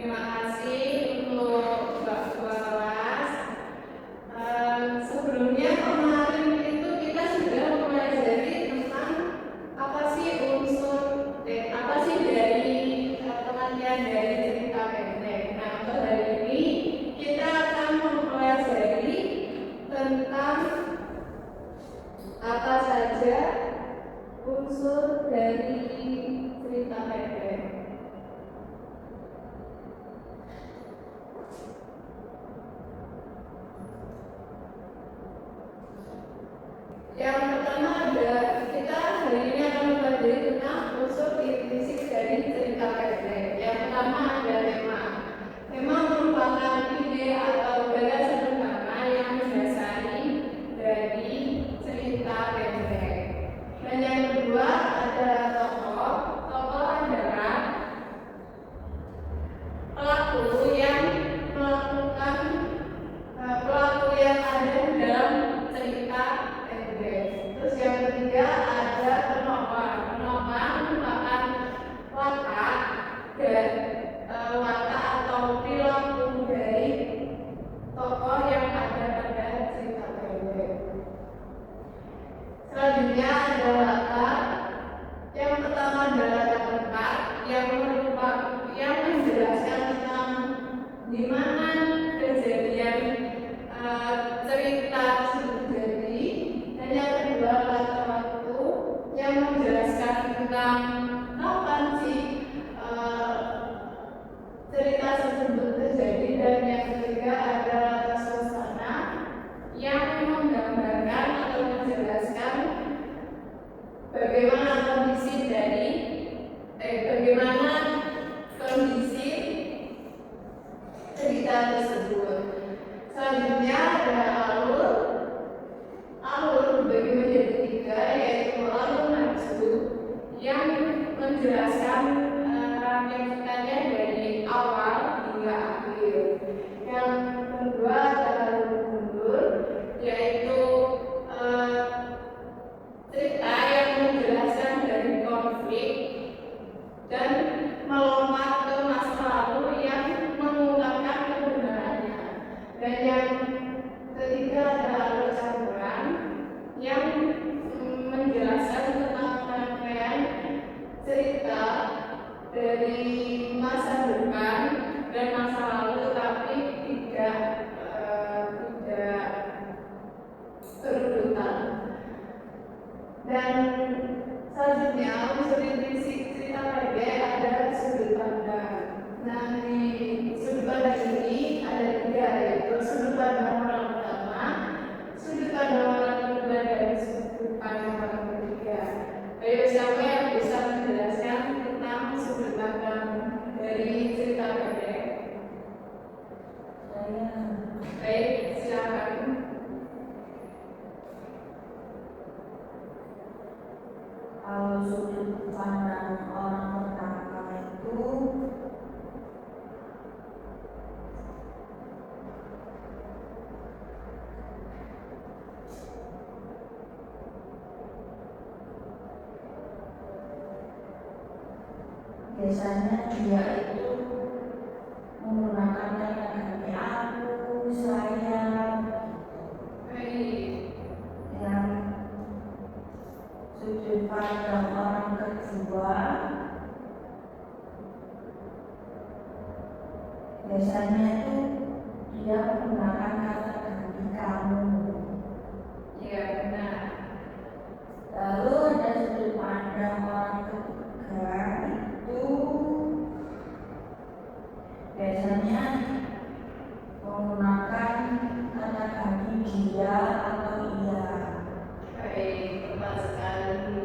Terima kasih untuk Mbak Ketua Kelas. Sebelumnya kemarin itu kita sudah mempelajari tentang apa sih dari pengertian dari cerita pendek. Nah, untuk hari ini kita akan mempelajari tentang apa saja unsur dari cerita pendek. Yang pertama kita hari ini akan mempelajari tentang unsur intrinsik dari cerita pendek. Yang pertama ada tema. Tema merupakan ide atau gaya sederhana yang mendasari dari cerita pendek. Dan yang kedua ada tokoh. Tokoh adalah pelaku yang melakukan pelaku yang ada dalam cerita pendek. Terus yang ketiga ada penopang. Penopang merupakan watak dan watak atau perilaku dari tokoh yang ada pada cerita pendek. Selanjutnya ada latar. Yang pertama adalah tempat yang menjelaskan tentang di mana kejadian cerita tersebut terjadi. Dan yang kedua latar waktu yang menjelaskan tentang kapan sih cerita tersebut terjadi. Dan yang ketiga ada latar suasana yang menggambarkan atau menjelaskan bagaimana kondisi cerita tersebut. Selanjutnya ada alur. Alur dibagi menjadi tiga, yaitu alur nafsu yang menjelaskan rangkaian ceritanya dari awal hingga akhir. Yang kedua ada alur mundur, yaitu cerita yang menjelaskan dari konflik dan melompat ke masa lalu yang mengungkapkan kebenarannya. Dan yang ketiga ada alur campuran yang menjelaskan tentang rangkaian cerita dari masa depan dan masa lalu, tapi tidak berurutan. Dan selanjutnya unsur intrinsik cerita pendek ada sudut pandang. Nah, di sudut pandang ini ada tiga, yaitu sudut pandang orang pertama, sudut pandang orang kedua, dan sudut pandang orang ketiga. Ayo, siapa yang bisa menjelaskan tentang sudut pandang dari cerita pendek? Baik, silakan. Kalau sudut pandang orang pertama itu biasanya dia itu menggunakan kata ganti aku, saya. Yang sudut pandang orang kedua biasanya itu dia menggunakan kata ganti kamu. Ya, benar. Lalu ada sudut pandang orang ketiga itu biasanya menggunakan kata ganti dia atau iya. Baik, tepat sekali.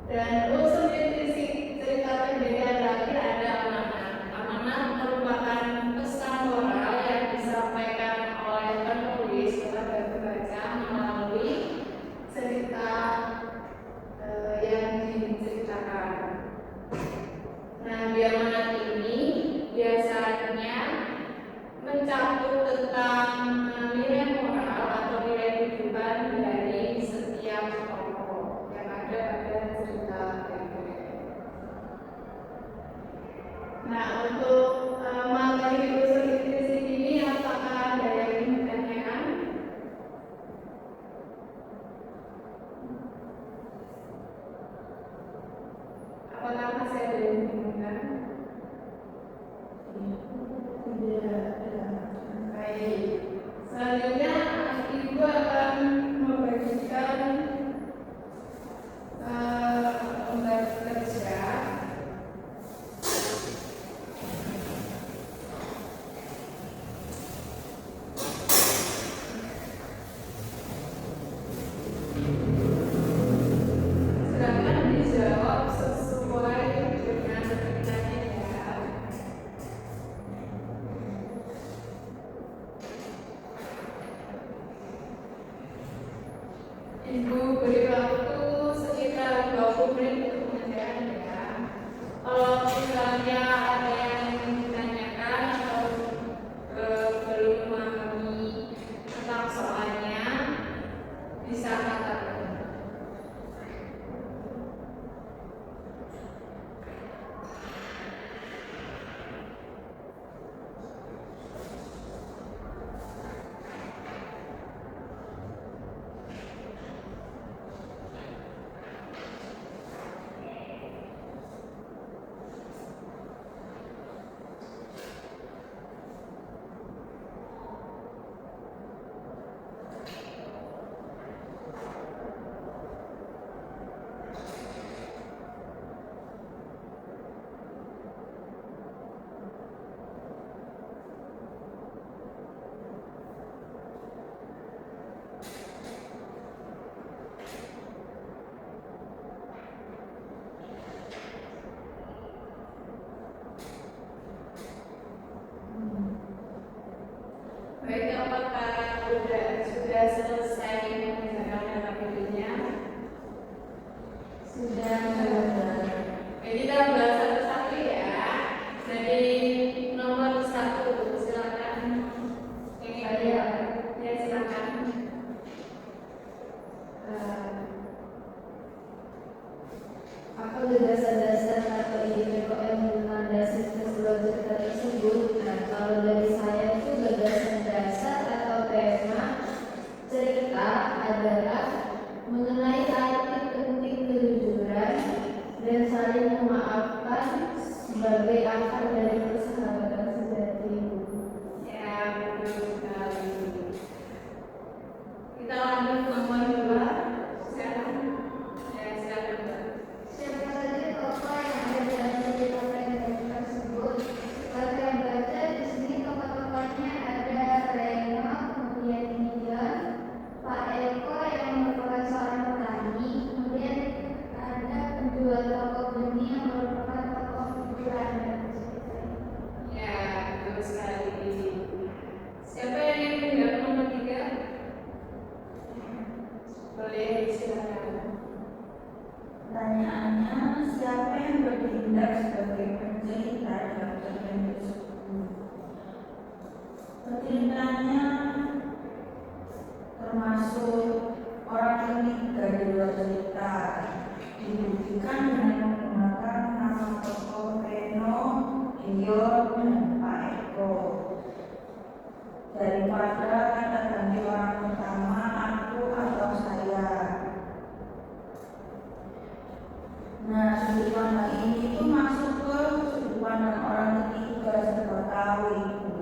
Dan unsur intrinsik cerita pendek yang terakhir ada amanat. Amanat merupakan pesan moral yang disampaikan oleh penulis kepada pembaca melalui cerita yang diceritakan. Nah, di amanat ini biasanya mencakup tentang nilai moral atau nilai kehidupan dari setiap tokoh yang ada pada cerita pendek. Nah, untuk materi unsur intrinsik ini apakah ada yang ingin ditanyakan? Apakah masih ada yang dibingungkan? Baik. Selanjutnya Ibu akan membagikan lembar kerja. Silakan dijawab sesuai dengan pertanyaannya ya. Ibu beri waktu sekitar 20 menit untuk mengerjakan ya. Kalau misalnya ada yang ditanyakan atau belum memahami tentang soalnya, bisa katakan. Baik, apakah sudah selesai mengerjakan materinya? Sudah. Kita bahas satu-satu ya. Jadi nomor 1 silakan. Ya silakan. Apa dasar-dasar atau ide PKM melandasi tes belajar tersebut? Nah, kalau dari saya itu gagasan dasar atau tema cerita adalah mengenai arti penting kejujuran dan saling memaafkan sebagai akar dari persahabatan sejati. Ya, betul sekali. Kita lanjut nomor 2. Silakan. Ya, silakan, Mbak. Siapa saja tokoh yang ada dalam cerita pendek tersebut? Kalau yang baca di sini tokoh-tokohnya ada Reno, kemudian Gideon, Pak Eko yang merupakan seorang petani, kemudian ada penjual toko benih yang merupakan tokoh figuran dalam cerita ini. Ya, betul sekali. Siapa yang ingin menjawab nomor 3? Boleh, silakan. Pertanyaannya, siapa yang bertindak sebagai pencerita dalam cerpen tersebut? Penceritanya termasuk orang ketiga di luar cerita, dibuktikan dengan menggunakan nama tokoh Reno, Gideon, dan Pak Eko. Daripada kata ganti orang pertama, aku atau saya. Nah, sudut pandang ini itu masuk ke sudut pandang orang ketiga serba tahu itu.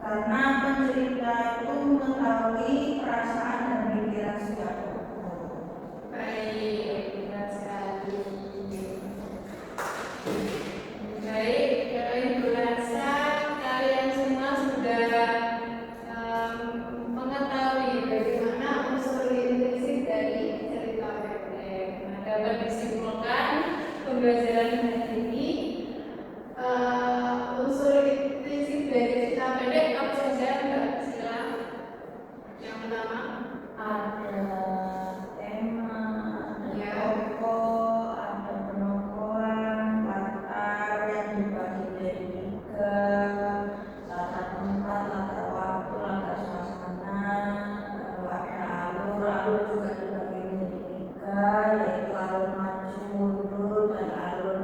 Karena pencerita itu mengetahui perasaan dan pikiran setiap tokoh. Baik, benar sekali. Baik, Ibu rasa kalian semua sudah mengetahui bagaimana unsur intrinsik dari cerita pendek. Nah, dapat disimpulkan pembelajaran hari ini unsur intrinsik dari cerita pendek apa saja, Mbak? Silakan. Yang pertama, Ada tema, ada Ya. tokoh, ada penokohan, latar yang dibagi dari 3, latar tempat, latar waktu, latar suasana, lalu ada alur juga dibagi menjadi 3, yaitu alur maju, mundur, dan alur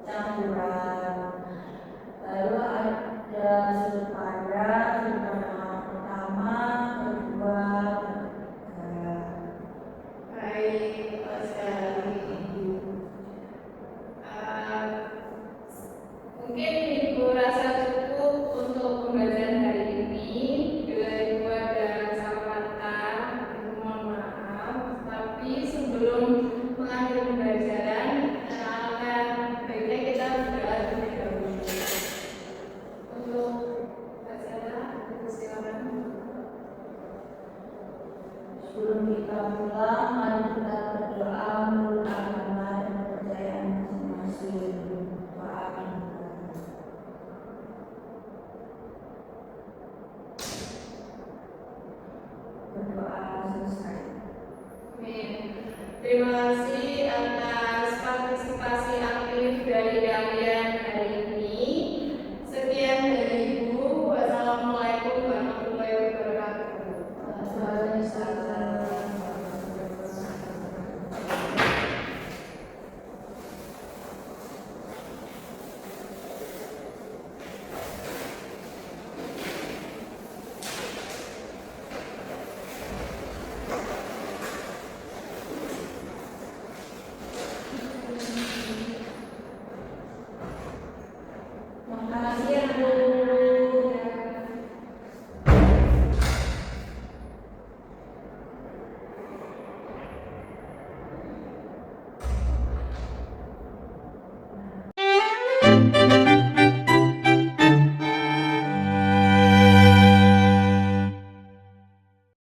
campuran. Mungkin